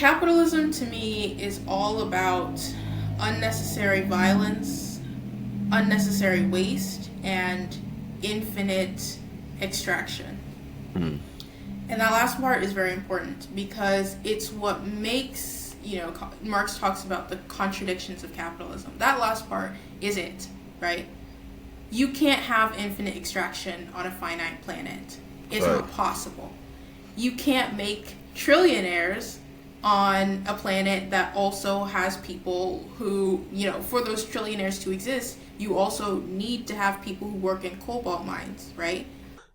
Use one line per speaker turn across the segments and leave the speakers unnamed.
capitalism to me is all about unnecessary violence, unnecessary waste, and infinite extraction.
Mm.
And that last part is very important because it's what makes, Marx talks about the contradictions of capitalism. That last part is it, right? You can't have infinite extraction on a finite planet. It's
Right.
not possible. You can't make trillionaires on a planet that also has people who, for those trillionaires to exist, you also need to have people who work in cobalt mines, right?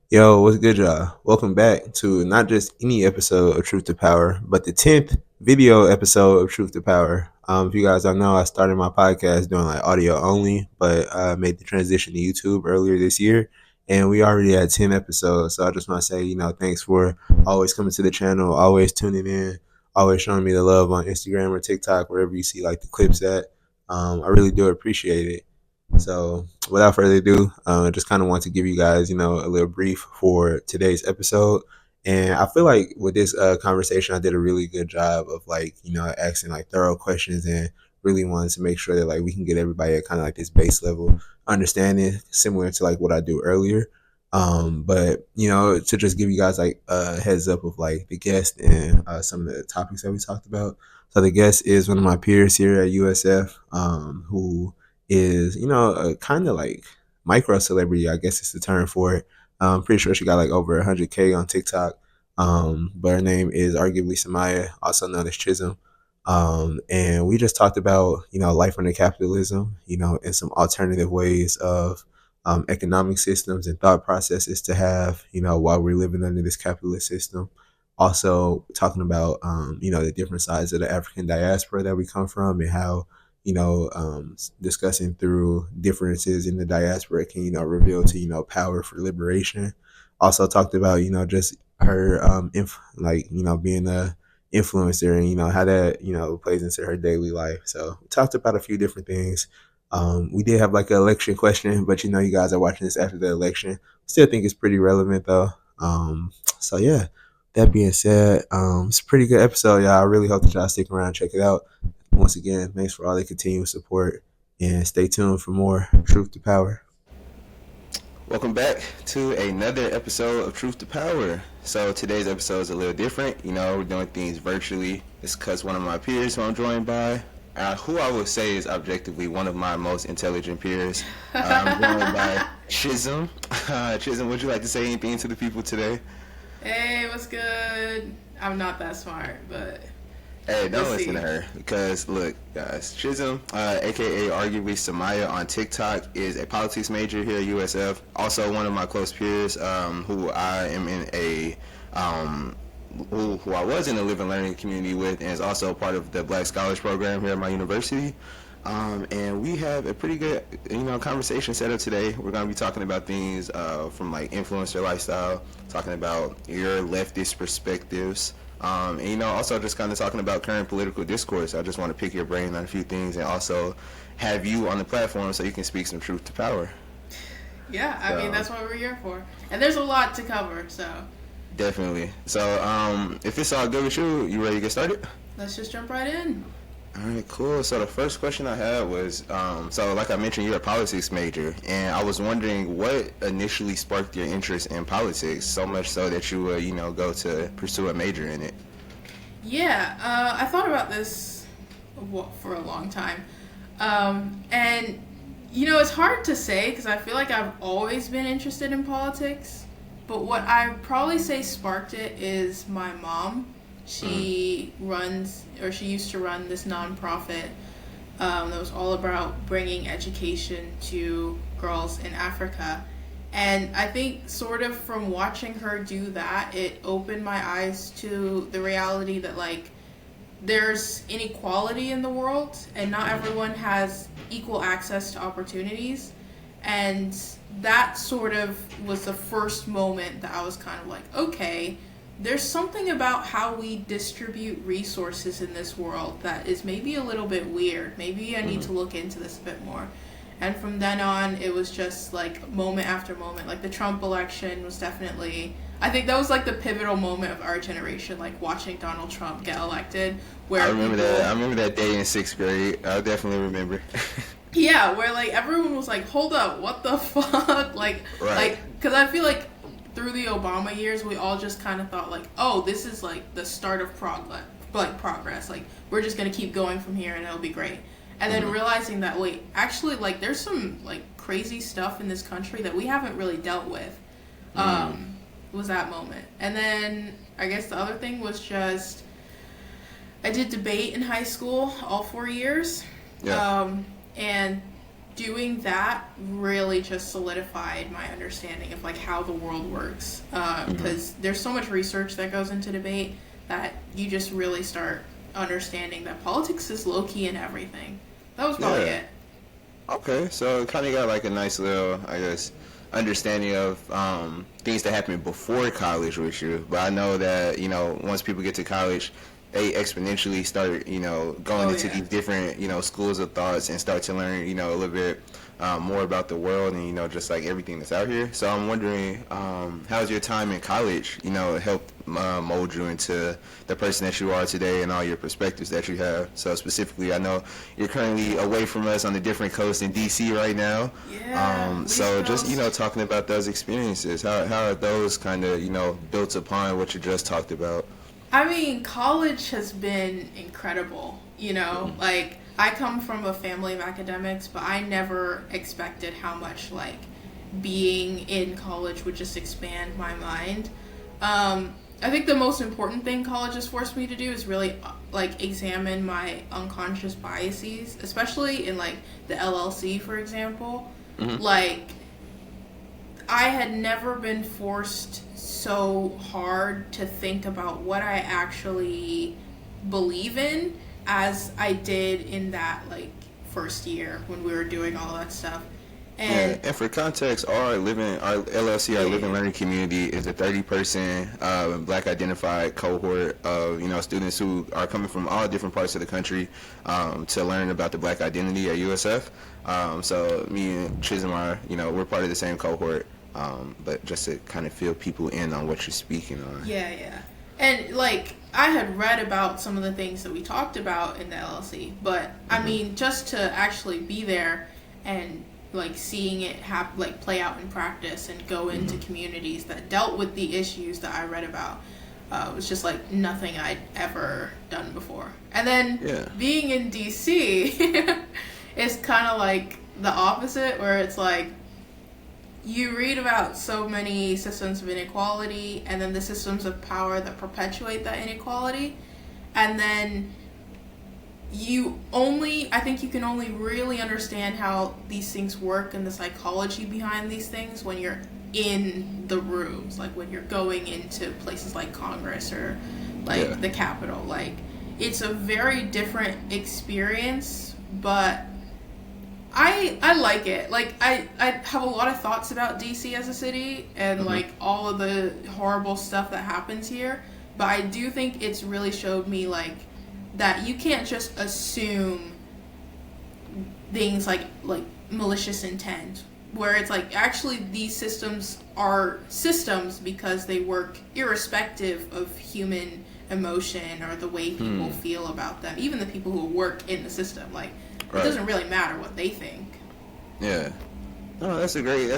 Yo, what's good, y'all? Welcome back to not just any episode of Truth to Power, but the 10th video episode of Truth to Power. If you guys don't know, I started my podcast doing like audio only, but I made the transition to YouTube earlier this year, and we already had 10 episodes. So I just want to say, thanks for always coming to the channel, always tuning in, always showing me the love on Instagram or TikTok, wherever you see like the clips at. I really do appreciate it. So, without further ado, I just kind of want to give you guys, a little brief for today's episode. And I feel like with this conversation, I did a really good job of like, asking like thorough questions and really wanted to make sure that like we can get everybody at kind of like this base level understanding, similar to like what I do earlier. But to just give you guys like a heads up of like the guest and some of the topics that we talked about. So the guest is one of my peers here at USF, who is, a kind of like micro celebrity, I guess is the term for it. I'm pretty sure she got like over 100K on TikTok. But her name is arguably Samaya, also known as Chisholm. And we just talked about, life under capitalism, and some alternative ways of economic systems and thought processes to have, while we're living under this capitalist system. Also talking about, the different sides of the African diaspora that we come from and how, discussing through differences in the diaspora can, reveal to, power for liberation. Also talked about, just her, being a influencer and, how that, plays into her daily life. So we talked about a few different things. We did have like an election question, but you guys are watching this after the election. Still think it's pretty relevant though. So yeah, that being said, it's a pretty good episode, y'all. I really hope that y'all stick around and check it out. Once again, thanks for all the continued support and stay tuned for more Truth to Power. Welcome back to another episode of Truth to Power. So today's episode is a little different. We're doing things virtually. It's because one of my peers who I'm joined by, who I would say is objectively one of my most intelligent peers. I'm joined by Chisholm. Chisholm, would you like to say anything to the people today?
Hey, what's good? I'm not that smart, but
hey, don't listen to her because look, guys, Chisholm, aka arguably Samaya on TikTok, is a politics major here at USF. Also, one of my close peers, who I am in a who I was in a live and learning community with, and is also part of the Black Scholars Program here at my university. And we have a pretty good, conversation set up today. We're going to be talking about things from like influencer lifestyle, talking about your leftist perspectives, and also just kind of talking about current political discourse. I just want to pick your brain on a few things and also have you on the platform so you can speak some truth to power.
Yeah, I mean, that's what we're here for. And there's a lot to cover, so.
Definitely. So, if it's all good with you, you ready to get started?
Let's just jump right in.
All right, cool. So the first question I had was, so like I mentioned, you're a politics major, and I was wondering what initially sparked your interest in politics, so much so that you would, go to pursue a major in it.
Yeah, I thought about this for a long time. And, it's hard to say because I feel like I've always been interested in politics. But what I probably say sparked it is my mom. She used to run this nonprofit that was all about bringing education to girls in Africa. And I think sort of from watching her do that, it opened my eyes to the reality that like there's inequality in the world and not everyone has equal access to opportunities. And that sort of was the first moment that I was kind of like, okay, there's something about how we distribute resources in this world that is maybe a little bit weird. Maybe I need to look into this a bit more. And from then on, it was just like moment after moment. Like the Trump election was definitely I think that was like the pivotal moment of our generation, like watching Donald Trump get elected,
I
where
remember
people,
that. I remember that day in sixth grade. I definitely remember.
yeah, where like everyone was like, hold up, what the fuck?
Right.
Because I feel like through the Obama years, we all just kind of thought like, oh, this is like the start of progress. Like, we're just gonna keep going from here and it'll be great. And then realizing that, wait, actually, like, there's some like crazy stuff in this country that we haven't really dealt with. Was that moment. And then I guess the other thing was just I did debate in high school all 4 years.
Yeah.
And doing that really just solidified my understanding of like how the world works. Because there's so much research that goes into debate that you just really start understanding that politics is low-key in everything. That was probably it.
Okay, so kind of got like a nice little, I guess, understanding of things that happened before college with you. But I know that, once people get to college, they exponentially start, going into these different, schools of thoughts and start to learn, a little bit more about the world and, just like everything that's out here. So I'm wondering, how's your time in college, helped mold you into the person that you are today and all your perspectives that you have? So specifically, I know you're currently away from us on a different coast in DC right now.
Yeah.
So just, talking about those experiences, how are those kind of, built upon what you just talked about?
I mean, college has been incredible, like I come from a family of academics, but I never expected how much like being in college would just expand my mind. I think the most important thing college has forced me to do is really like examine my unconscious biases, especially in like the LLC, for example. Like, I had never been forced so hard to think about what I actually believe in as I did in that like first year when we were doing all that stuff. And
for context, our LLC, our Living Learning Community, is a 30-person Black identified cohort of students who are coming from all different parts of the country to learn about the Black identity at USF. So me and Chisholm are we're part of the same cohort, but just to kind of fill people in on what you're speaking on.
Yeah. And like I had read about some of the things that we talked about in the LLC, but I mean just to actually be there and like seeing it play out in practice and go into communities that dealt with the issues that I read about was just like nothing I'd ever done before. And then being in DC is kind of like the opposite, where it's like you read about so many systems of inequality and then the systems of power that perpetuate that inequality, and then I think you can only really understand how these things work and the psychology behind these things when you're in the rooms, like when you're going into places like Congress or like the Capitol. Like, it's a very different experience, but I like it. Like, I have a lot of thoughts about DC as a city and like all of the horrible stuff that happens here, but I do think it's really showed me like that you can't just assume things like malicious intent, where it's like actually these systems are systems because they work irrespective of human emotion or the way people feel about them. Even the people who work in the system, like it doesn't really matter what they think.
Yeah. No, that's a great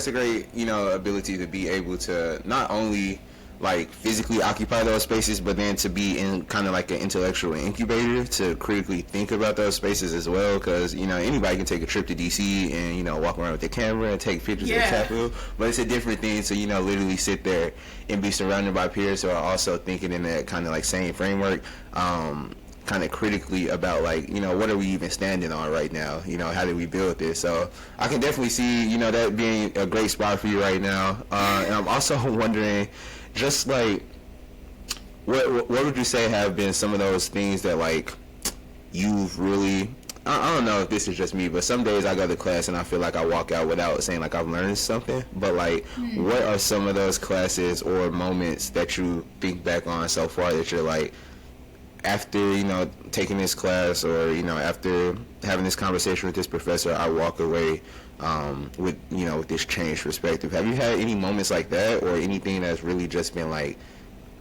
ability to be able to not only like physically occupy those spaces, but then to be in kind of like an intellectual incubator to critically think about those spaces as well. Because anybody can take a trip to DC and walk around with their camera and take pictures of the Capitol, but it's a different thing to literally sit there and be surrounded by peers who are also thinking in that kind of like same framework, kind of critically about like what are we even standing on right now, how do we build this. So I can definitely see that being a great spot for you right now, and I'm also wondering, just like, what would you say have been some of those things that like you've really, I don't know if this is just me, but some days I go to class and I feel like I walk out without saying like I've learned something, but like what are some of those classes or moments that you think back on so far that you're like, after taking this class, or after having this conversation with this professor, I walk away with with this changed perspective. Have you had any moments like that, or anything that's really just been like,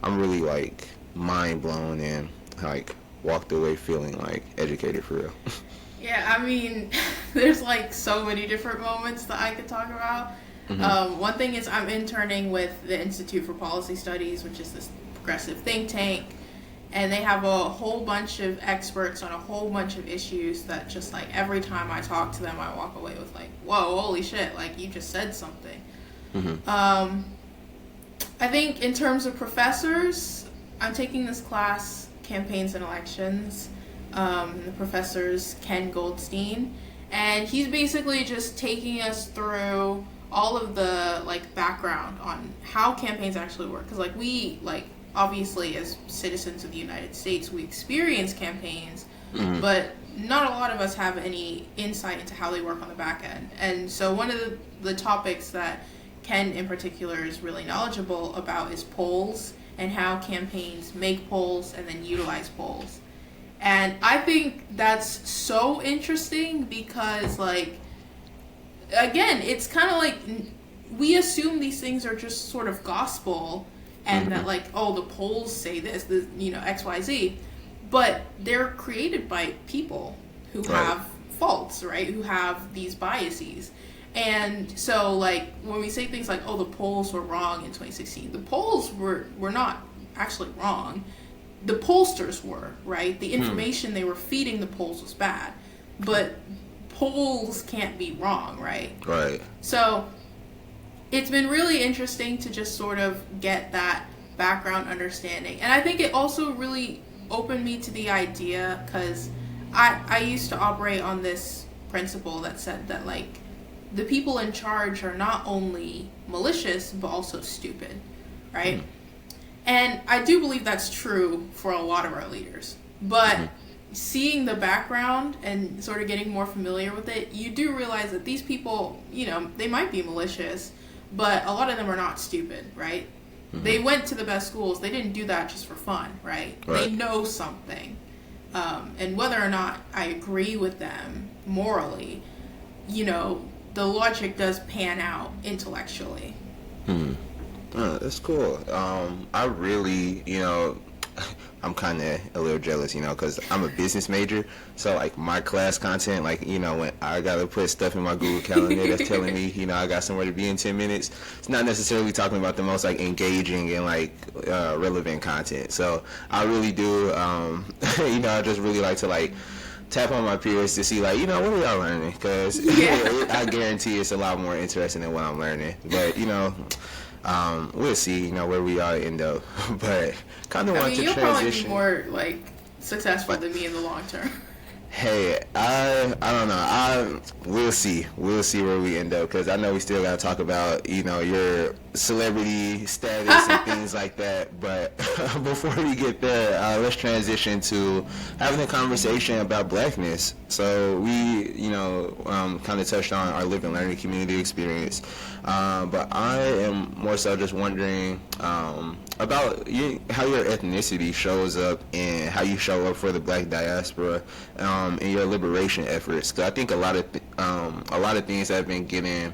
I'm really like mind blown and like walked away feeling like educated for real?
Yeah, I mean, there's like so many different moments that I could talk about. One thing is I'm interning with the Institute for Policy Studies, which is this progressive think tank, and they have a whole bunch of experts on a whole bunch of issues that just like every time I talk to them, I walk away with like, whoa, holy shit, like you just said something. I think in terms of professors, I'm taking this class, Campaigns and Elections. The professor's Ken Goldstein, and he's basically just taking us through all of the like background on how campaigns actually work, because like we like obviously as citizens of the United States we experience campaigns, but not a lot of us have any insight into how they work on the back end. And so one of the topics that Ken in particular is really knowledgeable about is polls, and how campaigns make polls and then utilize polls. And I think that's so interesting because, like, again, it's kind of like we assume these things are just sort of gospel, and that, like, oh, the polls say this, X, Y, Z. But they're created by people who have faults, right? Who have these biases. And so, like, when we say things like, oh, the polls were wrong in 2016, the polls were not actually wrong. The pollsters were, right? The information they were feeding the polls was bad. But polls can't be wrong, right?
Right.
So it's been really interesting to just sort of get that background understanding. And I think it also really opened me to the idea, because I used to operate on this principle that said that, like, the people in charge are not only malicious, but also stupid, right? And I do believe that's true for a lot of our leaders. But seeing the background and sort of getting more familiar with it, you do realize that these people, they might be malicious, but a lot of them are not stupid, right? They went to the best schools. They didn't do that just for fun, right? They know something. And whether or not I agree with them morally, the logic does pan out intellectually.
Oh, that's cool. I really, I'm kind of a little jealous, because I'm a business major. So, like, my class content, like, when I got to put stuff in my Google Calendar that's telling me, I got somewhere to be in 10 minutes, it's not necessarily talking about the most, like, engaging and, like, relevant content. So, I really do, I just really like to, like, tap on my peers to see, like, what are y'all learning? Because I guarantee it's a lot more interesting than what I'm learning. But, we'll see, where we all end up. But kind of want to
you'll
transition.
You'll probably be more, like, successful than me in the long term.
Hey, I don't know. We'll see. We'll see where we end up, because I know we still got to talk about, your celebrity status and things like that. But before we get there, let's transition to having a conversation about blackness. So we, kind of touched on our live and learning community experience. But I am more so just wondering about how your ethnicity shows up and how you show up for the black diaspora in your liberation efforts. Because I think a lot of things that have been getting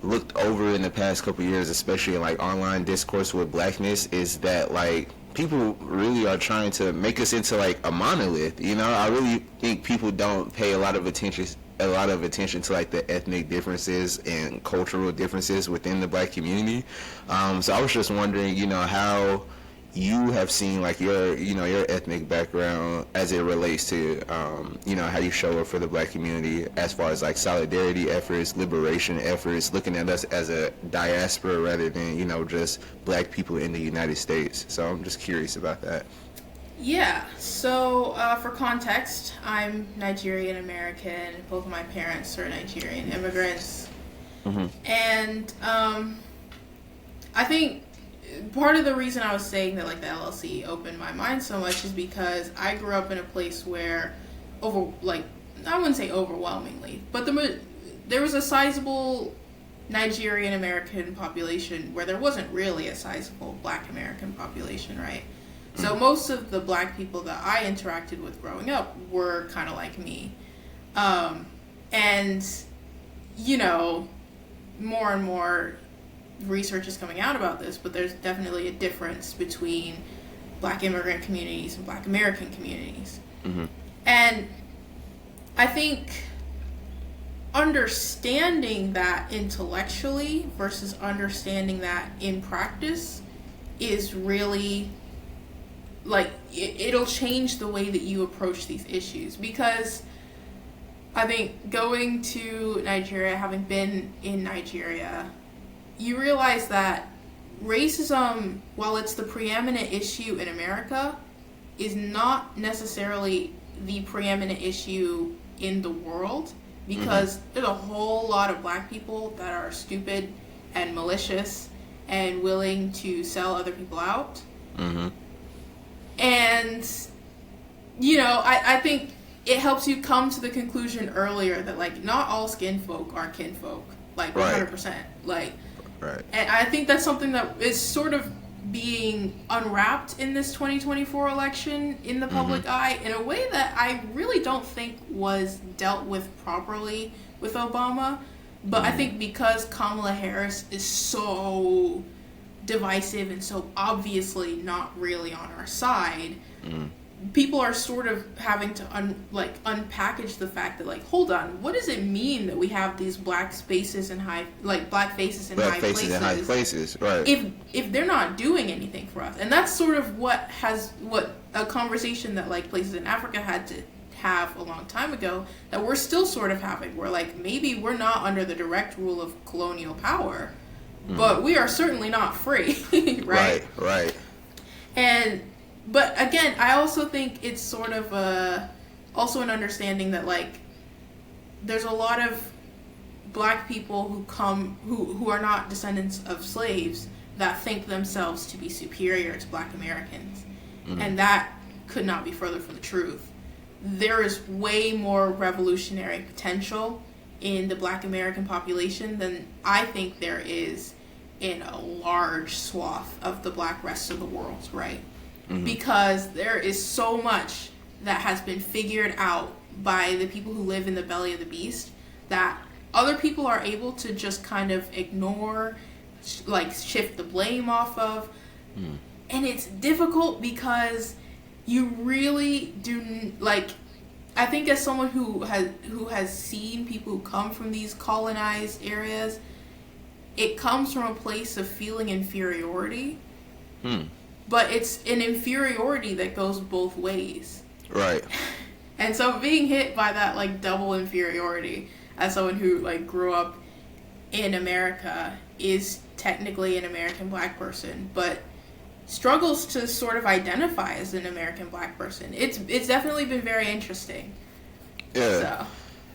looked over in the past couple of years, especially in like online discourse with blackness, is that like people really are trying to make us into like a monolith. I really think people don't pay a lot of attention to like the ethnic differences and cultural differences within the black community. So I was just wondering, how you have seen like your ethnic background as it relates to how you show up for the black community as far as like solidarity efforts, liberation efforts, looking at us as a diaspora rather than just black people in the United States. So I'm just curious about that.
Yeah, so for context, I'm Nigerian American. Both of my parents are Nigerian immigrants. And I think part of the reason I was saying that like the LLC opened my mind so much is because I grew up in a place where I wouldn't say overwhelmingly, but there was a sizable Nigerian American population where there wasn't really a sizable Black American population, right? So most of the black people that I interacted with growing up were kind of like me. And, you know, more and more research is coming out about this, but there's definitely a difference between black immigrant communities and black American communities. And I think understanding that intellectually versus understanding that in practice is really, like, it'll change the way that you approach these issues. Because I think going to Nigeria, having been in Nigeria, you realize that racism, while it's the preeminent issue in America, is not necessarily the preeminent issue in the world, because there's a whole lot of black people that are stupid and malicious and willing to sell other people out. And, you know, I think it helps you come to the conclusion earlier that, like, not all skin folk are kinfolk, like 100%. Like, and I think that's something that is sort of being unwrapped in this 2024 election in the public eye in a way that I really don't think was dealt with properly with Obama. But I think because Kamala Harris is so divisive and so obviously not really on our side, people are sort of having to unpackage the fact that, like, hold on, what does it mean that we have these black spaces and black faces in high places,
right?
If they're not doing anything for us. And that's sort of what a conversation that, like, places in Africa had to have a long time ago that we're still sort of having, where, like, maybe we're not under the direct rule of colonial power, but we are certainly not free. Right. But again, I also think it's sort of also an understanding that, like, there's a lot of black people who are not descendants of slaves that think themselves to be superior to black Americans. And that could not be further from the truth. There is way more revolutionary potential in the black American population than I think there is in a large swath of the black rest of the world, right? Because there is so much that has been figured out by the people who live in the belly of the beast that other people are able to just kind of ignore, like, shift the blame off of. And it's difficult because you really do, like, I think as someone who has seen people who come from these colonized areas, it comes from a place of feeling inferiority. But it's an inferiority that goes both ways.
Right.
And so being hit by that, like, double inferiority as someone who, like, grew up in America, is technically an American black person, but struggles to sort of identify as an American black person. It's definitely been very interesting.
Yeah.
So.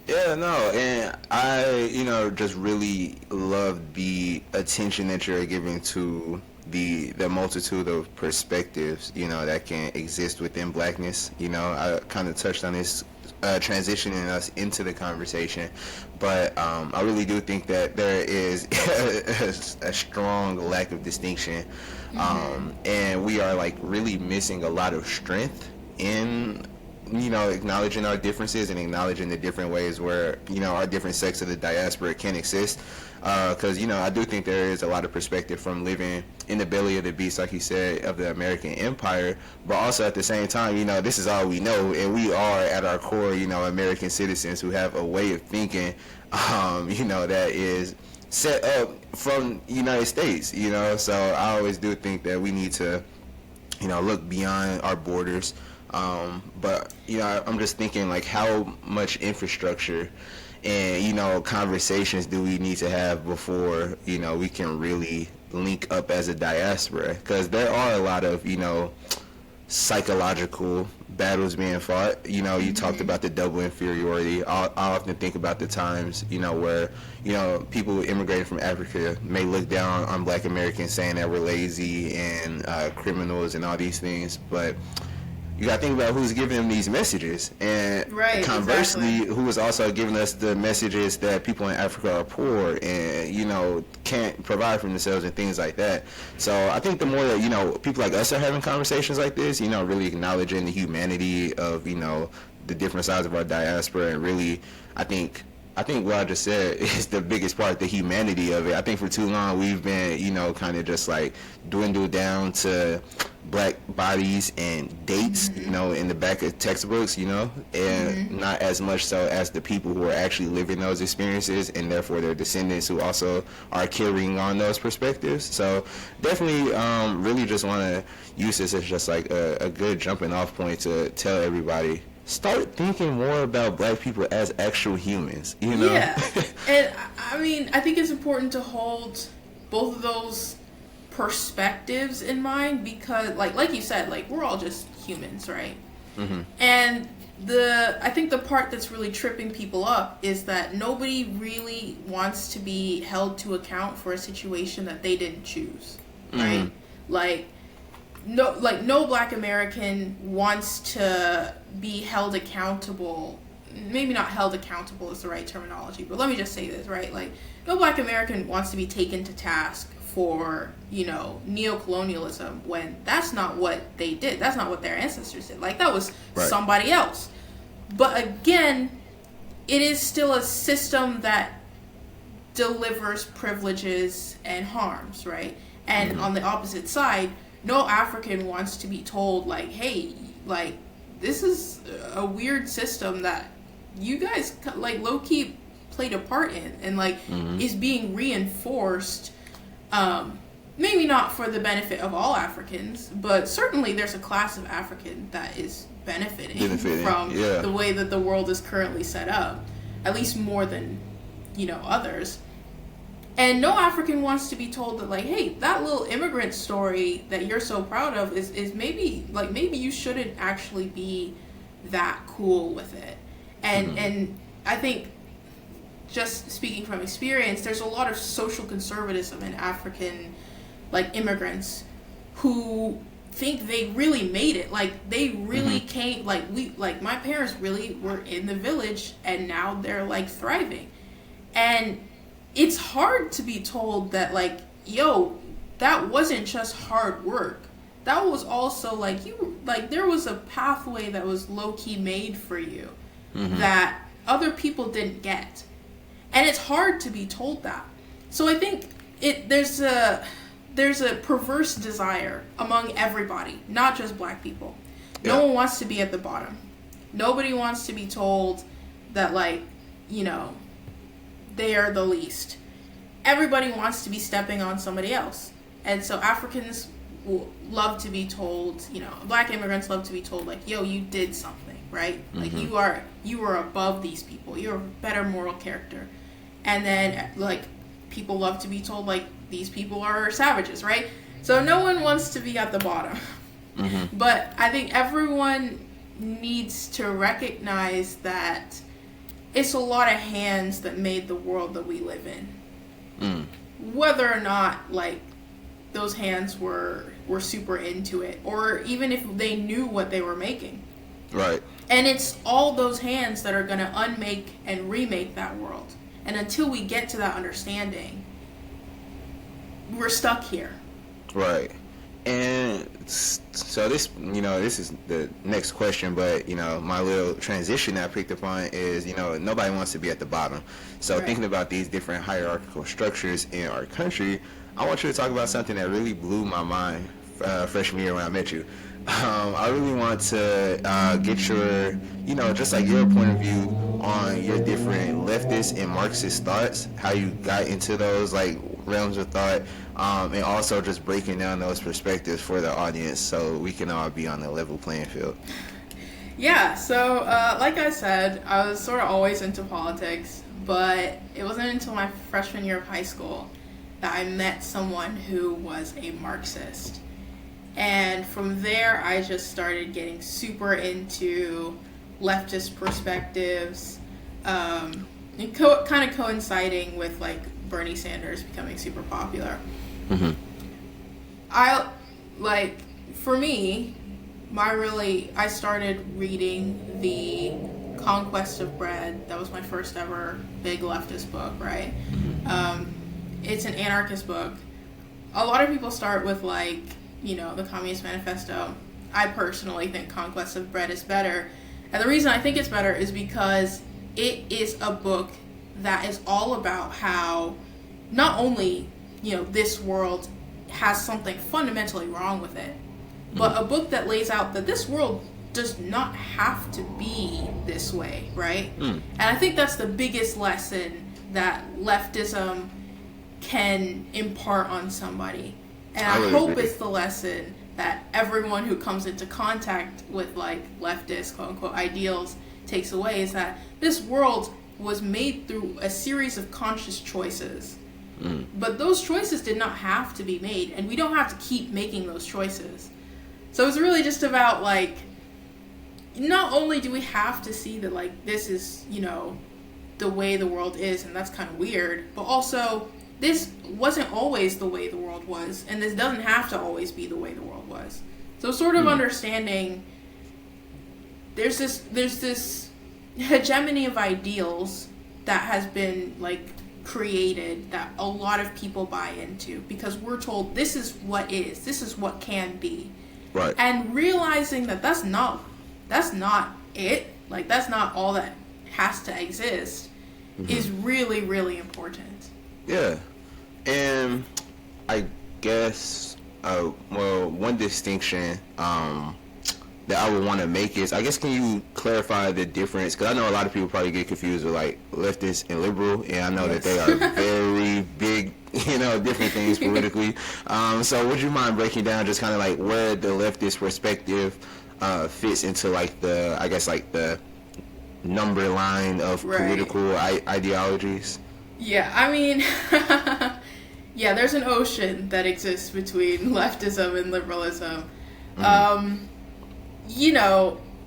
Yeah, no, and I, just really love the attention that you're giving to the multitude of perspectives, that can exist within blackness. I kind of touched on this transitioning us into the conversation, but I really do think that there is a strong lack of distinction, and we are, like, really missing a lot of strength in acknowledging our differences and acknowledging the different ways where our different sects of the diaspora can exist. Because I do think there is a lot of perspective from living in the belly of the beast, like you said, of the American empire, but also at the same time, this is all we know, and we are at our core, American citizens who have a way of thinking, that is set up from the United States, so I always do think that we need to, look beyond our borders, but I'm just thinking, like, how much infrastructure and conversations do we need to have before we can really link up as a diaspora, because there are a lot of psychological battles being fought. You talked about the double inferiority. I often think about the times where people who immigrated from Africa may look down on black Americans, saying that we're lazy and criminals and all these things, but you got to think about who's giving them these messages, and
Right,
conversely,
exactly.
who is also giving us the messages that people in Africa are poor and can't provide for themselves and things like that. So I think the more that people like us are having conversations like this, really acknowledging the humanity of the different sides of our diaspora, and really, I think what I just said is the biggest part, the humanity of it. I think for too long we've been, kind of just like dwindled down to black bodies and dates, in the back of textbooks, and not as much so as the people who are actually living those experiences, and therefore their descendants who also are carrying on those perspectives. So definitely, really just want to use this as just like a good jumping off point to tell everybody, start thinking more about black people as actual humans,
Yeah. And I mean, I think it's important to hold both of those perspectives in mind, because like you said, like, we're all just humans, right? And I think the part that's really tripping people up is that nobody really wants to be held to account for a situation that they didn't choose, right? No black American wants to be held accountable. Maybe not held accountable is the right terminology, but let me just say this, right? Like, no black American wants to be taken to task for, neocolonialism, when that's not what they did. That's not what their ancestors did. Like, that was somebody else. But again, it is still a system that delivers privileges and harms, right? And on the opposite side, no African wants to be told, like, hey, like, this is a weird system that you guys, like, low-key played a part in, and, like, is being reinforced, maybe not for the benefit of all Africans, but certainly there's a class of African that is benefiting from the way that the world is currently set up, at least more than, others. And no African wants to be told that, like, hey, that little immigrant story that you're so proud of is maybe you shouldn't actually be that cool with it. And I think, just speaking from experience, there's a lot of social conservatism in African, like, immigrants who think they really made it. Like, they really came, like my parents really were in the village, and now they're, like, thriving. And it's hard to be told that, like, yo, that wasn't just hard work. That was also, like, there was a pathway that was low-key made for you that other people didn't get. And it's hard to be told that. So I think there's a perverse desire among everybody, not just black people. No one wants to be at the bottom. Nobody wants to be told that, like, they are the least. Everybody wants to be stepping on somebody else. And so Africans love to be told, black immigrants love to be told, like, yo, you did something, right? Like, you are above these people. You're a better moral character. And then, like, people love to be told, like, these people are savages, right? So no one wants to be at the bottom. But I think everyone needs to recognize that it's a lot of hands that made the world that we live in. Whether or not, like, those hands were super into it, or even if they knew what they were making.
Right.
And it's all those hands that are going to unmake and remake that world. And until we get to that understanding, we're stuck here.
Right. And so this is the next question, but, my little transition that I picked up on is, nobody wants to be at the bottom. So thinking about these different hierarchical structures in our country, I want you to talk about something that really blew my mind freshman year when I met you. I really want to get your, just like your point of view on your different leftist and Marxist thoughts, how you got into those, like, realms of thought, and also just breaking down those perspectives for the audience so we can all be on the level playing field.
Yeah, so like I said, I was sort of always into politics, but it wasn't until my freshman year of high school that I met someone who was a Marxist. And from there, I just started getting super into leftist perspectives, and kind of coinciding with, like, Bernie Sanders becoming super popular. For me, I started reading the Conquest of Bread. That was my first ever big leftist book, right? It's an anarchist book. A lot of people start with, like, the Communist Manifesto. I personally think Conquest of Bread is better. And the reason I think it's better is because it is a book that is all about how not only, this world has something fundamentally wrong with it, but a book that lays out that this world does not have to be this way, right? And I think that's the biggest lesson that leftism can impart on somebody. And I hope it's the lesson that everyone who comes into contact with, like, leftist, quote-unquote, ideals takes away, is that this world was made through a series of conscious choices. But those choices did not have to be made, and we don't have to keep making those choices. So it's really just about, like, not only do we have to see that, like, this is, the way the world is, and that's kind of weird, but also this wasn't always the way the world was, and this doesn't have to always be the way the world was. So sort of understanding there's this hegemony of ideals that has been, like, created that a lot of people buy into because we're told this is what can be.
Right.
And realizing that that's not it, like, that's not all that has to exist, is really, really important.
Yeah. And I guess, one distinction that I would want to make is, I guess, can you clarify the difference? Because I know a lot of people probably get confused with, like, leftist and liberal, and I know that they are very big, different things politically. So would you mind breaking down just kind of, like, where the leftist perspective fits into, like, the number line of political ideologies?
Yeah, I mean, yeah, there's an ocean that exists between leftism and liberalism.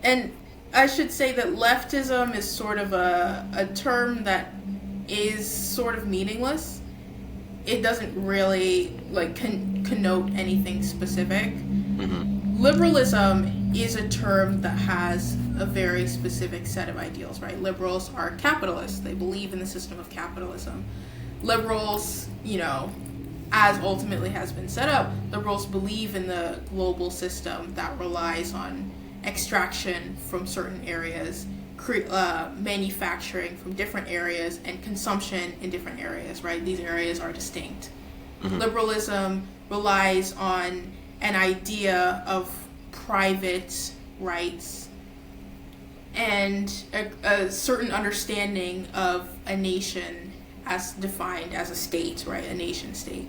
And I should say that leftism is sort of a term that is sort of meaningless. It doesn't really, like, connote anything specific. Liberalism is a term that has a very specific set of ideals, right? Liberals are capitalists. They believe in the system of capitalism. Liberals, as ultimately has been set up, liberals believe in the global system that relies on extraction from certain areas, manufacturing from different areas, and consumption in different areas, right? These areas are distinct. Liberalism relies on an idea of private rights and a certain understanding of a nation as defined as a state, right? A nation state.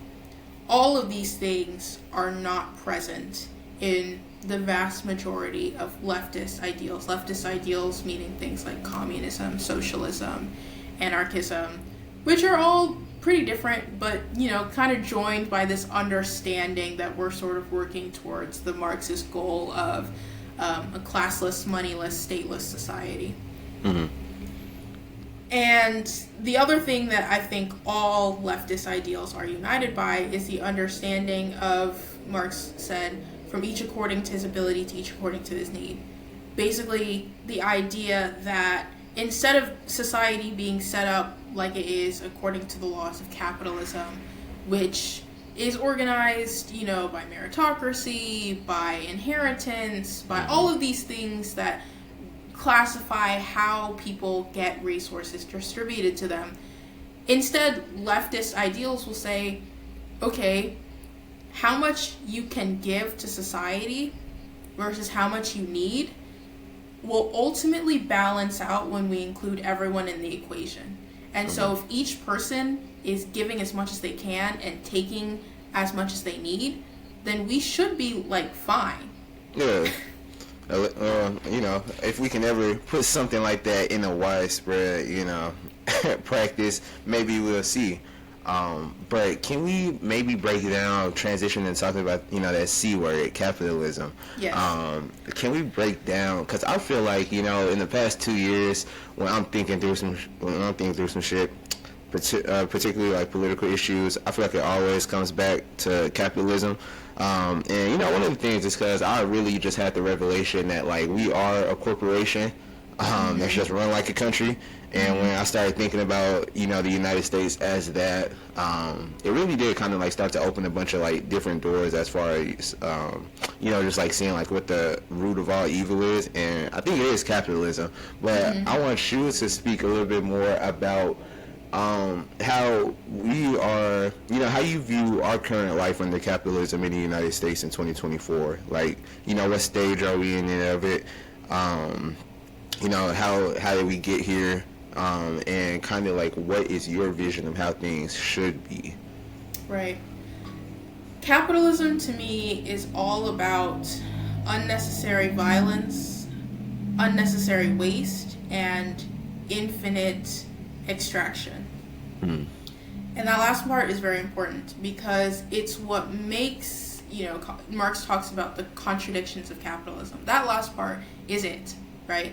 All of these things are not present in the vast majority of leftist ideals. Leftist ideals meaning things like communism, socialism, anarchism, which are all pretty different, but, kind of joined by this understanding that we're sort of working towards the Marxist goal of a classless, moneyless, stateless society. And the other thing that I think all leftist ideals are united by is the understanding of, Marx said, from each according to his ability to each according to his need. Basically, the idea that instead of society being set up like it is according to the laws of capitalism, which is organized, by meritocracy, by inheritance, by all of these things that classify how people get resources distributed to them. Instead, leftist ideals will say, okay, how much you can give to society versus how much you need will ultimately balance out when we include everyone in the equation. And so if each person is giving as much as they can and taking as much as they need, then we should be, like, fine.
Yeah. If we can ever put something like that in a widespread, practice, maybe we'll see. But can we maybe break it down, transition and talk about, that C word, capitalism?
Yes.
Can we break down, because I feel like, in the past 2 years, when I'm thinking through some shit, particularly like political issues, I feel like it always comes back to capitalism. And you know, one of the things is because I really just had the revelation that like we are a corporation that's just run like a country. And when I started thinking about, you know, the United States as that, it really did kind of like start to open a bunch of like different doors as far as, you know, just like seeing like what the root of all evil is. And I think it is capitalism. But I want you to speak a little bit more about how we are, you know, how you view our current life under capitalism in the United States in 2024. Like, you know, what stage are we in of it? You know, how did we get here? And kind of like what is your vision of how things should be?
Right. Capitalism to me is all about unnecessary violence, unnecessary waste, and infinite extraction. And that last part is very important because it's what makes, you know, Marx talks about the contradictions of capitalism. That last part is it, right?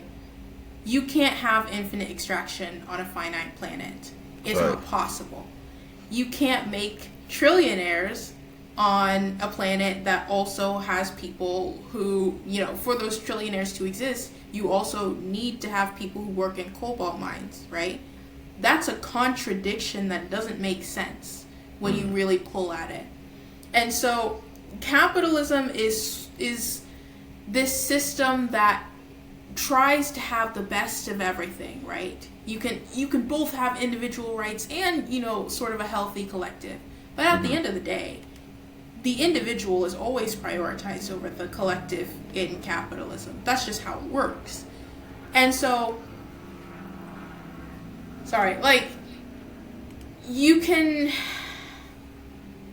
You can't have infinite extraction on a finite planet. It's not possible. You can't make trillionaires on a planet that also has people who, you know, for those trillionaires to exist, you also need to have people who work in cobalt mines, right? That's a contradiction that doesn't make sense when you really pull at it. And so capitalism is this system that tries to have the best of everything, right? You can both have individual rights and, you know, sort of a healthy collective. But at the end of the day, the individual is always prioritized over the collective in capitalism. That's just how it works. And so, like, you can,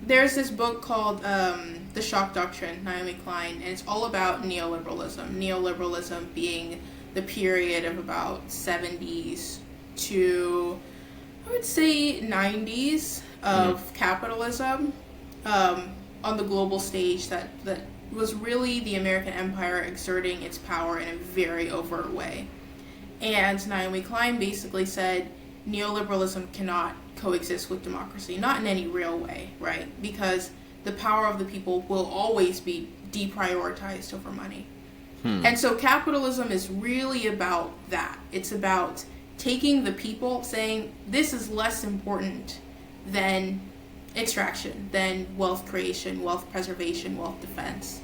there's this book called The Shock Doctrine, Naomi Klein, and it's all about neoliberalism. Neoliberalism being the period of about 70s to, I would say, 90s of capitalism on the global stage that was really the American empire exerting its power in a very overt way. And Naomi Klein basically said neoliberalism cannot coexist with democracy, not in any real way, right? Because the power of the people will always be deprioritized over money. And so capitalism is really about that. It's about taking the people, saying this is less important than extraction, than wealth creation, wealth preservation, wealth defense.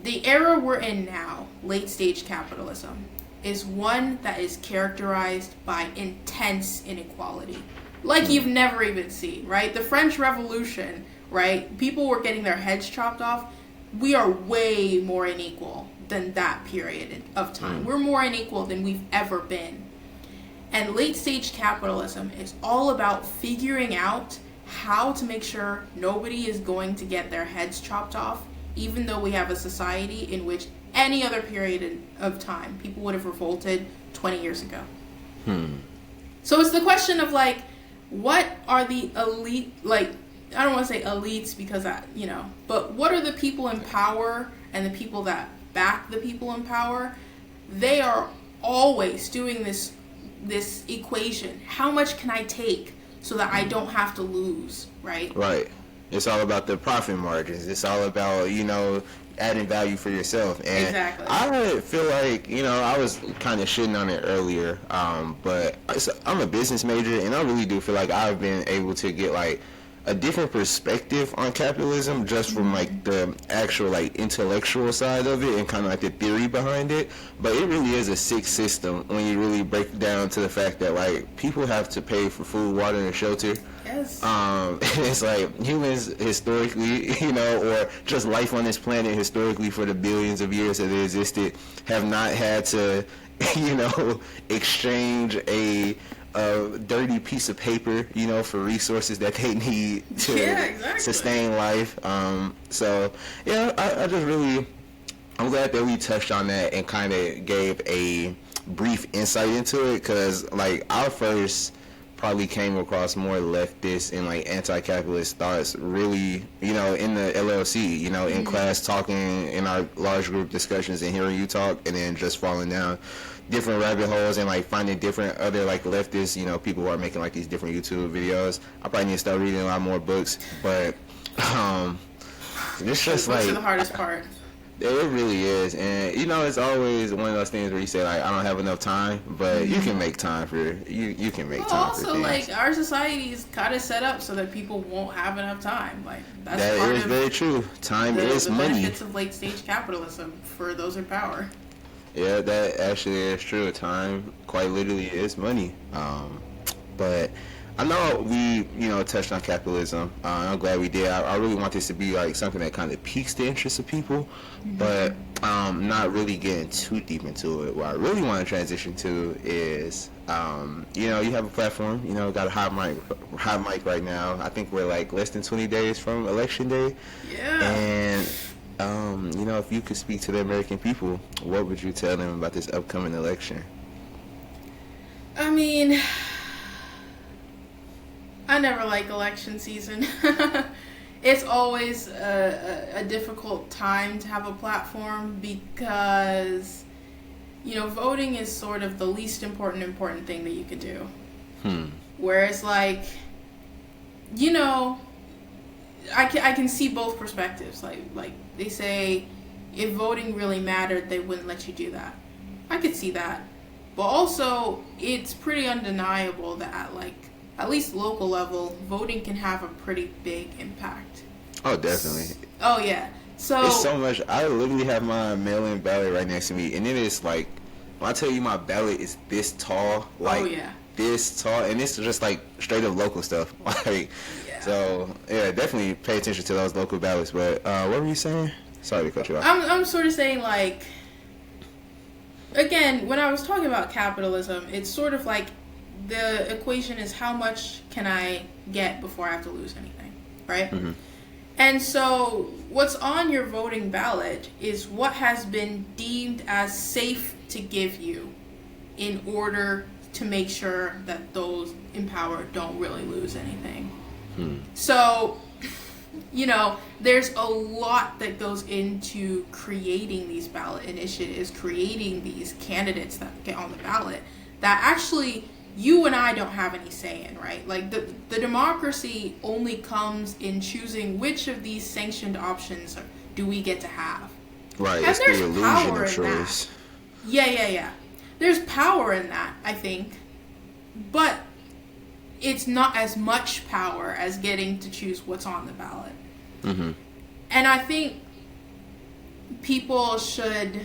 The era we're in now, late stage capitalism, is one that is characterized by intense inequality. Like you've never even seen, right? The French Revolution, right? People were getting their heads chopped off. We are way more unequal than that period of time. We're more unequal than we've ever been. And late stage capitalism is all about figuring out how to make sure nobody is going to get their heads chopped off, even though we have a society in which any other period of time people would have revolted 20 years ago. So it's the question of like, what are the elite, like, I don't want to say elites because but what are the people in power and the people that back the people in power? They are always doing this equation. How much can I take so that I don't have to lose, right?
Right. It's all about the profit margins. It's all about, you know, adding value for yourself. And
exactly.
I feel like, you know, I was kind of shitting on it earlier, but I'm a business major, and I really do feel like I've been able to get, like, a different perspective on capitalism just from like the actual like intellectual side of it and kind of like the theory behind it. But it really is a sick system when you really break it down to the fact that like people have to pay for food, water, and shelter.
Yes.
It's like humans historically, you know, or just life on this planet historically for the billions of years that it existed have not had to, you know, exchange a dirty piece of paper, you know, for resources that they need to sustain life. So, yeah, I just really, I'm glad that we touched on that and kind of gave a brief insight into it, because, like, I first probably came across more leftist and, like, anti-capitalist thoughts really, you know, in the LLC, you know, in class talking in our large group discussions and hearing you talk, and then just falling down different rabbit holes and like finding different other like leftists, you know, people who are making like these different YouTube videos. I probably need to start reading a lot more books, but It's just
Which
like
is the hardest part.
it really is, and it's always one of those things where you say like I don't have enough time, but you can make time for you can make
Well,
time for
also,
things.
like, our society is kind of set up so that people won't have enough time. Like, that's
That
part
is
of
very true. Time is
the
money.
benefits of late stage capitalism for those in power.
Yeah, that actually is true. Time quite literally is money. But I know we, touched on capitalism. I'm glad we did. I really want this to be like something that kind of piques the interest of people, but not really getting too deep into it. What I really want to transition to is, you have a platform. Got a hot mic right now. I think we're like less than 20 days from election day,
Yeah.
and if you could speak to the American people, what would you tell them about this upcoming election?
I mean, I never like election season. It's always a difficult time to have a platform because, voting is sort of the least important thing that you could do. Whereas, like, I can see both perspectives. Like they say, if voting really mattered, they wouldn't let you do that. I could see that. But also, it's pretty undeniable that, like, at least local level, voting can have a pretty big impact.
Oh, definitely.
Oh, yeah. So
it's so much. I literally have my mail-in ballot right next to me, and it is like, when I tell you my ballot is this tall, like this tall, and it's just like straight up local stuff. Like, so yeah, definitely pay attention to those local ballots. But what were you saying? Sorry to cut you off.
I'm sort of saying, like, again, when I was talking about capitalism, it's sort of like the equation is how much can I get before I have to lose anything, right?
Mm-hmm.
And so what's on your voting ballot is what has been deemed as safe to give you in order to make sure that those in power don't really lose anything. So, there's a lot that goes into creating these ballot initiatives, creating these candidates that get on the ballot that actually you and I don't have any say in, right? Like, the democracy only comes in choosing which of these sanctioned options do we get to have.
Right,
and
it's
there's
the illusion
power
of
in
choice.
that. Yeah. There's power in that, I think. But it's not as much power as getting to choose what's on the ballot.
Mm-hmm.
And I think people should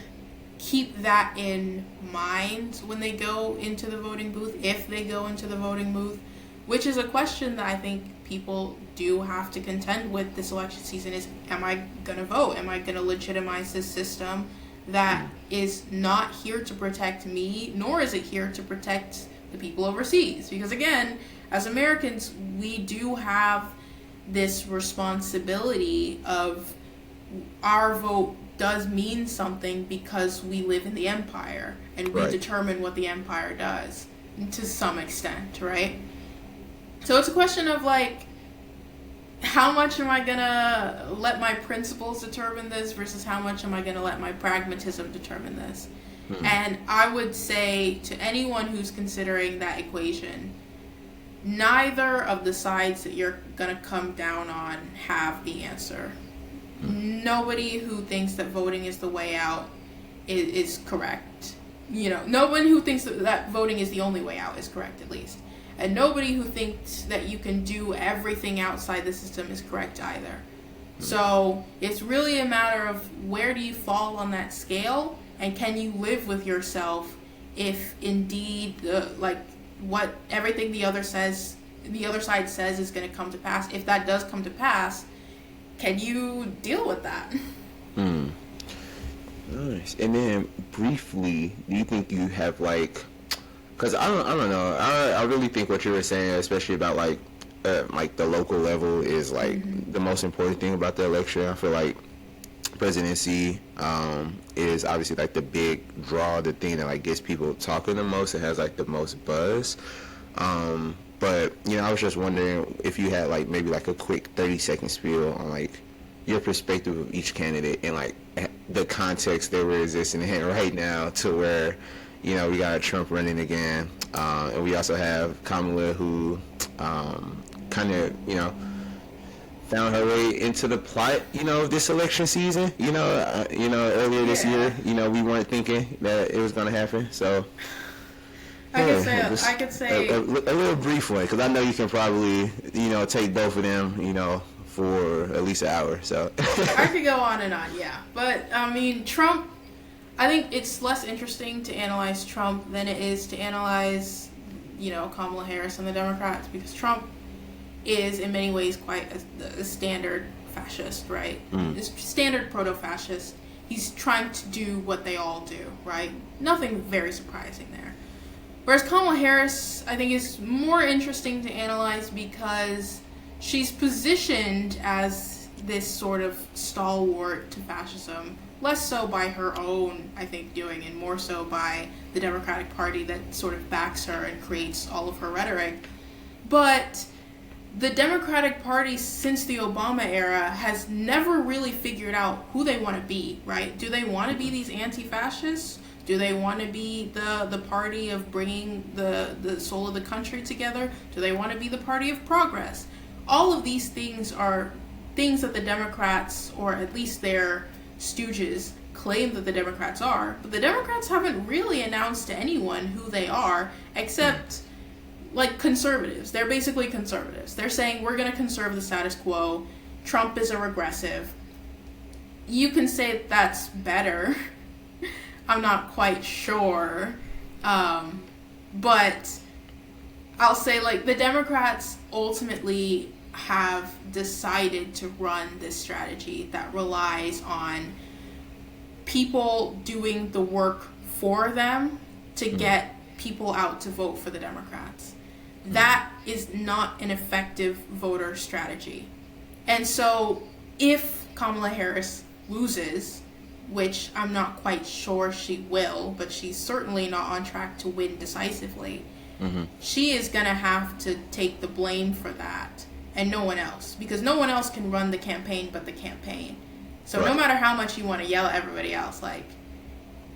keep that in mind when they go into the voting booth, if they go into the voting booth, which is a question that I think people do have to contend with this election season is, am I going to vote? Am I going to legitimize this system that is not here to protect me, nor is it here to protect the people overseas? Because again, as Americans, we do have this responsibility of our vote does mean something because we live in the empire and we determine what the empire does to some extent, right? So it's a question of, like, how much am I gonna let my principles determine this versus how much am I gonna let my pragmatism determine this? And I would say to anyone who's considering that equation, neither of the sides that you're gonna come down on have the answer. Nobody who thinks that voting is the way out is correct. No one who thinks that voting is the only way out is correct, at least. And nobody who thinks that you can do everything outside the system is correct either. So it's really a matter of where do you fall on that scale, and can you live with yourself if indeed what everything the other side says is going to come to pass. If that does come to pass, can you deal with that?
Nice. And then briefly, do you think you have because I don't know. I really think what you were saying, especially about like the local level, is the most important thing about the election. I feel like presidency is obviously like the big draw, the thing that gets people talking the most. It has the most buzz. But I was just wondering if you had maybe a quick 30-second spiel on your perspective of each candidate and the context they were existing in right now, to where we got Trump running again, and we also have Kamala, who kind of found her way into the plot, this election season. Earlier this year, we weren't thinking that it was going to happen. So
I could say
a little brief one, because I know you can probably, take both of them, for at least an hour. So
I could go on and on, yeah. But I mean, Trump. I think it's less interesting to analyze Trump than it is to analyze, Kamala Harris and the Democrats, because Trump is in many ways quite a standard fascist, right? Standard proto-fascist. He's trying to do what they all do, right? Nothing very surprising there. Whereas Kamala Harris, I think, is more interesting to analyze because she's positioned as this sort of stalwart to fascism, less so by her own, I think, doing, and more so by the Democratic Party that sort of backs her and creates all of her rhetoric. But the Democratic Party, since the Obama era, has never really figured out who they want to be, right? Do they want to be these anti-fascists? Do they want to be the party of bringing the soul of the country together? Do they want to be the party of progress? All of these things are things that the Democrats, or at least their stooges, claim that the Democrats are. But the Democrats haven't really announced to anyone who they are, except like conservatives. They're basically conservatives. They're saying we're going to conserve the status quo. Trump is a regressive. You can say that's better. I'm not quite sure. But I'll say, like, the Democrats ultimately have decided to run this strategy that relies on people doing the work for them to get people out to vote for the Democrats. That is not an effective voter strategy. And so if Kamala Harris loses, which I'm not quite sure she will, but she's certainly not on track to win decisively, she is going to have to take the blame for that, and no one else, because no one else can run the campaign but the campaign. So no matter how much you want to yell at everybody else, like,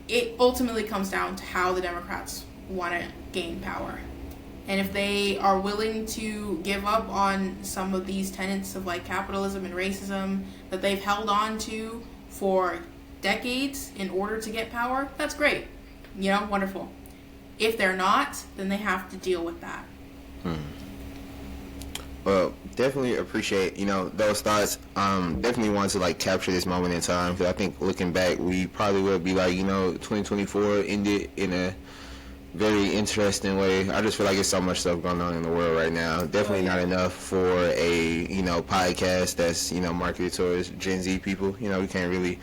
it ultimately comes down to how the Democrats want to gain power. And if they are willing to give up on some of these tenets of, like, capitalism and racism that they've held on to for decades in order to get power, that's great. Wonderful. If they're not, then they have to deal with that.
Well, definitely appreciate, those thoughts. Definitely want to, like, capture this moment in time, because I think looking back, we probably would be like, 2024 ended in a very interesting way. I just feel like there's so much stuff going on in the world right now. Definitely not enough for a, podcast that's, marketed towards Gen Z people. We can't really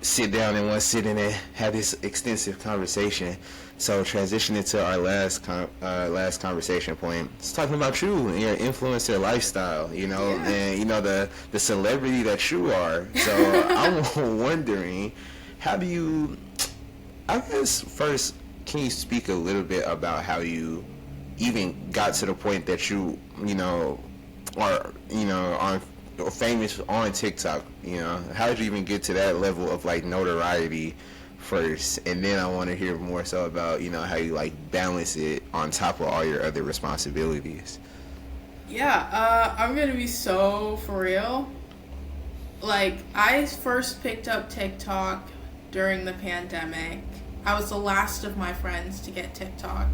sit down in one sitting and have this extensive conversation. So transitioning to our last conversation point, it's talking about you and your influencer lifestyle, and the celebrity that you are. So I'm wondering, how do you? I guess first, can you speak a little bit about how you even got to the point that you are on famous on TikTok? How did you even get to that level of, like, notoriety first, and then I want to hear more so about how you, like, balance it on top of all your other responsibilities.
I'm gonna be so for real. Like, I first picked up TikTok during the pandemic. I was the last of my friends to get TikTok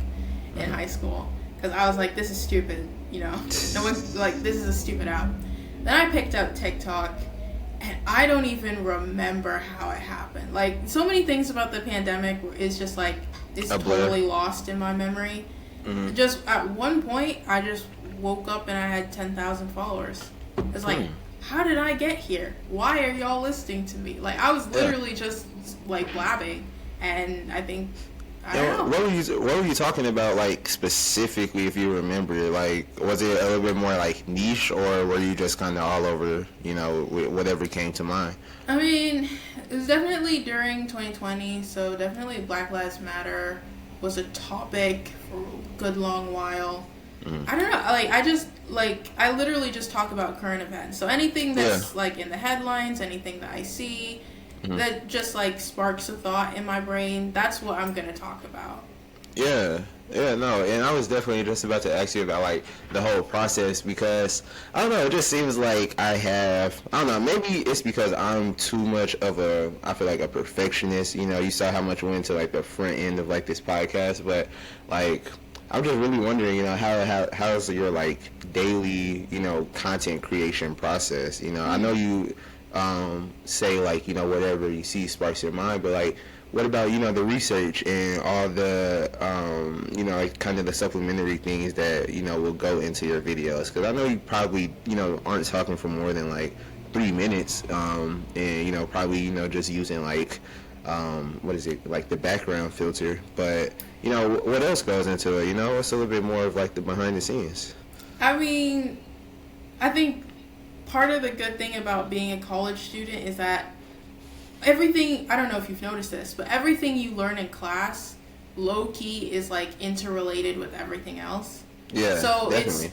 in high school because I was like, this is stupid, no one's like, this is a stupid app. Then I picked up TikTok, and I don't even remember how it happened. Like, so many things about the pandemic is just, like, it's totally lost in my memory. Just at one point, I just woke up and I had 10,000 followers. It's like, how did I get here? Why are y'all listening to me? Like, I was literally just, like, blabbing, and I think, I don't know.
What were you talking about, like, specifically, if you remember? Like, was it a little bit more, like, niche, or were you just kind of all over, whatever came to mind?
I mean, it was definitely during 2020, so definitely Black Lives Matter was a topic for a good long while. I don't know, I literally just talk about current events. So anything that's, like, in the headlines, anything that I see, that just, like, sparks a thought in my brain, that's what I'm going to talk about.
Yeah, yeah, no, and I was definitely just about to ask you about like the whole process because I don't know, it just seems like I don't know, maybe it's because I'm too much of I feel like a perfectionist. You know, you saw how much went into like the front end of like this podcast, but like I'm just really wondering, you know, how's your like daily, you know, content creation process? You know, I know you say like, you know, whatever you see sparks your mind, but like what about, you know, the research and all the you know, like kind of the supplementary things that, you know, will go into your videos? Because I know you probably, you know, aren't talking for more than like 3 minutes, and you know, probably, you know, just using like what is it, like the background filter, but you know, what else goes into it? You know, it's a little bit more of like the behind the scenes.
I mean, I think part of the good thing about being a college student is that everything, I don't know if you've noticed this, but everything you learn in class, low key, is like interrelated with everything else.
Yeah,
So
definitely.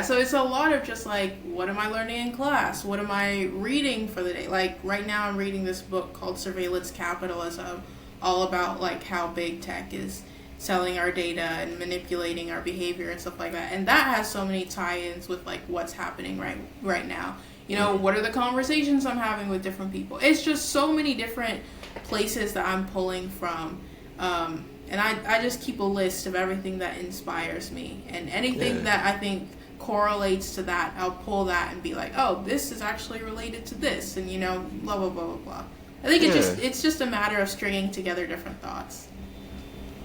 so it's a lot of just like, what am I learning in class? What am I reading for the day? Like right now I'm reading this book called Surveillance Capitalism, all about like how big tech is selling our data and manipulating our behavior and stuff like that. And that has so many tie-ins with like what's happening right now. You know, what are the conversations I'm having with different people? It's just so many different places that I'm pulling from. And I just keep a list of everything that inspires me. And anything that I think correlates to that, I'll pull that and be like, oh, this is actually related to this. And, you know, blah, blah, blah, blah, blah. I think it's just a matter of stringing together different thoughts.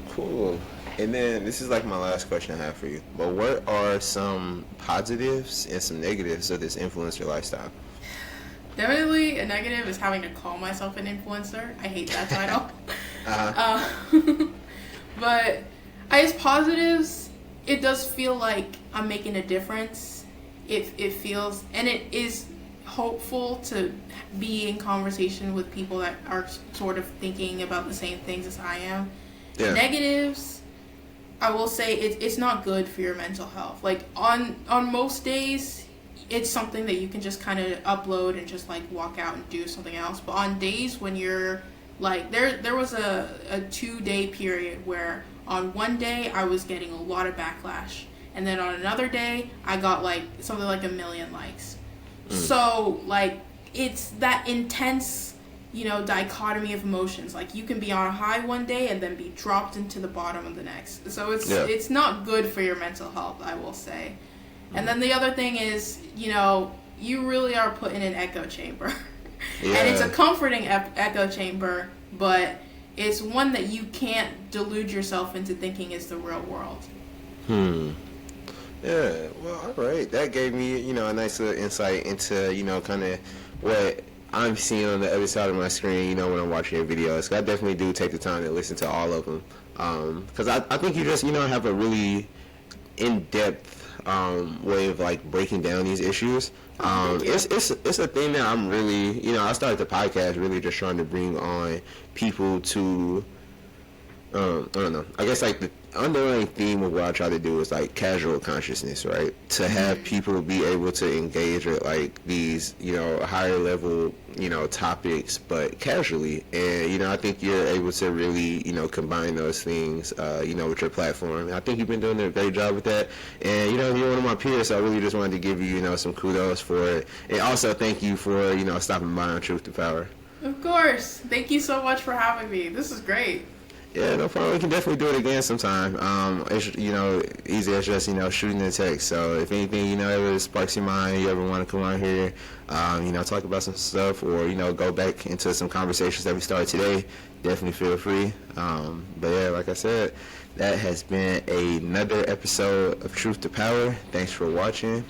Cool. And then this is like my last question I have for you. But what are some positives and some negatives of this influencer lifestyle?
Definitely a negative is having to call myself an influencer. I hate that title. But I guess positives, it does feel like I'm making a difference. It feels, and it is hopeful to be in conversation with people that are sort of thinking about the same things as I am.
Yeah.
Negatives, I will say it's not good for your mental health. Like on most days, it's something that you can just kind of upload and just like walk out and do something else. But on days when you're like, there was a 2-day period where on one day I was getting a lot of backlash, and then on another day I got like something like 1 million likes. So like it's that intense, you know, dichotomy of emotions. Like you can be on a high one day and then be dropped into the bottom of the next. So it's not good for your mental health, I will say. And then the other thing is, you know, you really are put in an echo chamber.
Yeah.
And it's a comforting echo chamber, but it's one that you can't delude yourself into thinking is the real world.
Yeah, well, all right. That gave me, you know, a nice little insight into, you know, kind of what I'm seeing on the other side of my screen, you know, when I'm watching your videos. 'Cause I definitely do take the time to listen to all of them. Because I think you just, you know, have a really in-depth way of like breaking down these issues. It's a thing that I'm really, you know, I started the podcast really just trying to bring on people to I don't know, I guess like the underlying theme of what I try to do is like casual consciousness, right? To have people be able to engage with like these, you know, higher level, you know, topics, but casually. And, you know, I think you're able to really, you know, combine those things, you know, with your platform. And I think you've been doing a great job with that. And, you know, you're one of my peers, so I really just wanted to give you, you know, some kudos for it. And also thank you for, you know, stopping by on Truth to Power.
Of course. Thank you so much for having me. This is great.
Yeah, no problem. We can definitely do it again sometime. It's, you know, easy as just, you know, shooting a text. So if anything, you know, ever sparks your mind, you ever want to come on here, you know, talk about some stuff or, you know, go back into some conversations that we started today, definitely feel free. But yeah, like I said, that has been another episode of Truth to Power. Thanks for watching,